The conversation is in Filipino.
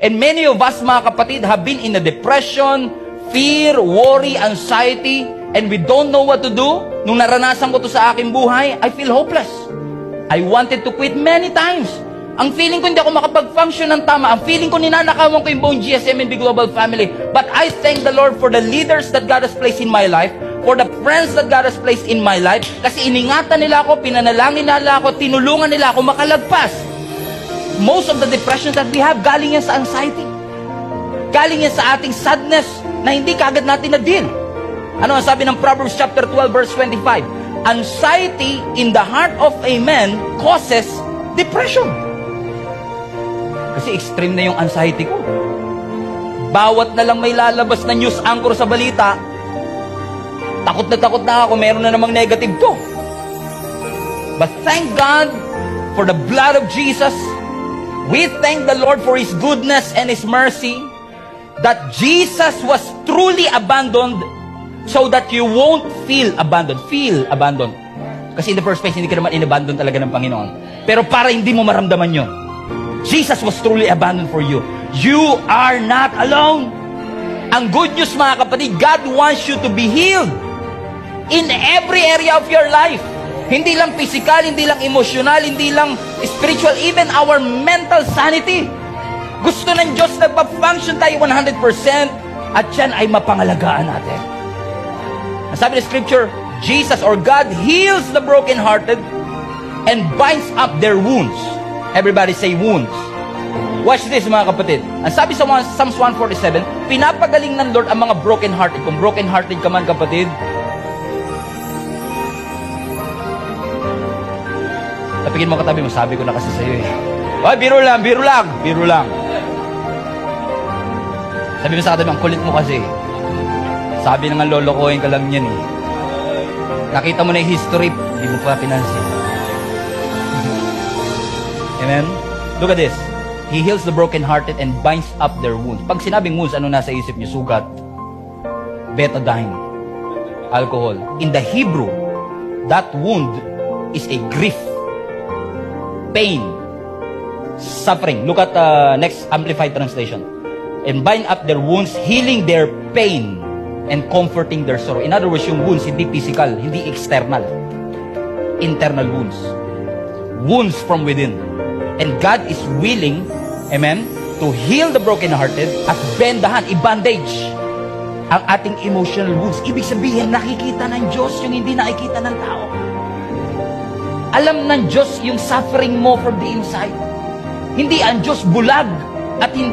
And many of us, mga kapatid, have been in a depression, fear, worry, anxiety, and we don't know what to do. Nung naranasan ko to sa aking buhay, I feel hopeless. I wanted to quit many times. Ang feeling ko hindi ako makapag-function ng tama. Ang feeling ko ninanakawan ko yung buong GSMNB Global Family. But I thank the Lord for the leaders that God has placed in my life, for the friends that God has placed in my life, kasi iningatan nila ako, pinanalangin nila ako, tinulungan nila ako makalagpas. Most of the depressions that we have, galing yan sa anxiety. Galing yan sa ating sadness na hindi kaagad natin na-deal. Ano ang sabi ng Proverbs chapter 12 verse 25? Anxiety in the heart of a man causes depression. Kasi extreme na yung anxiety ko. Bawat na lang may lalabas na news anchor sa balita, takot na ako, meron na namang negative to. But thank God for the blood of Jesus. We thank the Lord for His goodness and His mercy, that Jesus was truly abandoned so that you won't feel abandoned. Feel abandoned. Kasi in the first place, hindi ka naman inabandon talaga ng Panginoon. Pero para hindi mo maramdaman yun, Jesus was truly abandoned for you. You are not alone. Ang good news, mga kapatid, God wants you to be healed in every area of your life. Hindi lang physical, hindi lang emotional, hindi lang spiritual, even our mental sanity. Gusto ng Diyos na pa-function tayo 100% at yan ay mapangalagaan natin. Ang sabi ng Scripture, Jesus or God heals the brokenhearted and binds up their wounds. Everybody say wounds. Watch this, mga kapatid. Ang sabi sa Psalms 147, pinapagaling ng Lord ang mga brokenhearted. Kung brokenhearted ka man, kapatid, tapigin mo katabi mo, sabi ko na kasi sa'yo eh. Ay, biro lang. Sabi mo sa katabi, ang kulit mo kasi. Sabi na nga, lolokohin ka lang yan eh. Nakita mo na yung history, hindi mo pa pinansin. Amen? Look at this. He heals the brokenhearted and binds up their wounds. Pag sinabing wounds, ano nasa isip niyo? Sugat, betadine, alcohol. In the Hebrew, that wound is a grief, pain, suffering. Look at next Amplified Translation. And bind up their wounds, healing their pain and comforting their sorrow. In other words, yung wounds, hindi physical, hindi external. Internal wounds. Wounds from within. And God is willing, amen, to heal the brokenhearted at bendahan, i-bandage ang ating emotional wounds. Ibig sabihin, nakikita ng Diyos yung hindi nakikita ng tao. Alam ng Diyos yung suffering mo from the inside. Hindi ang Diyos bulag at hindi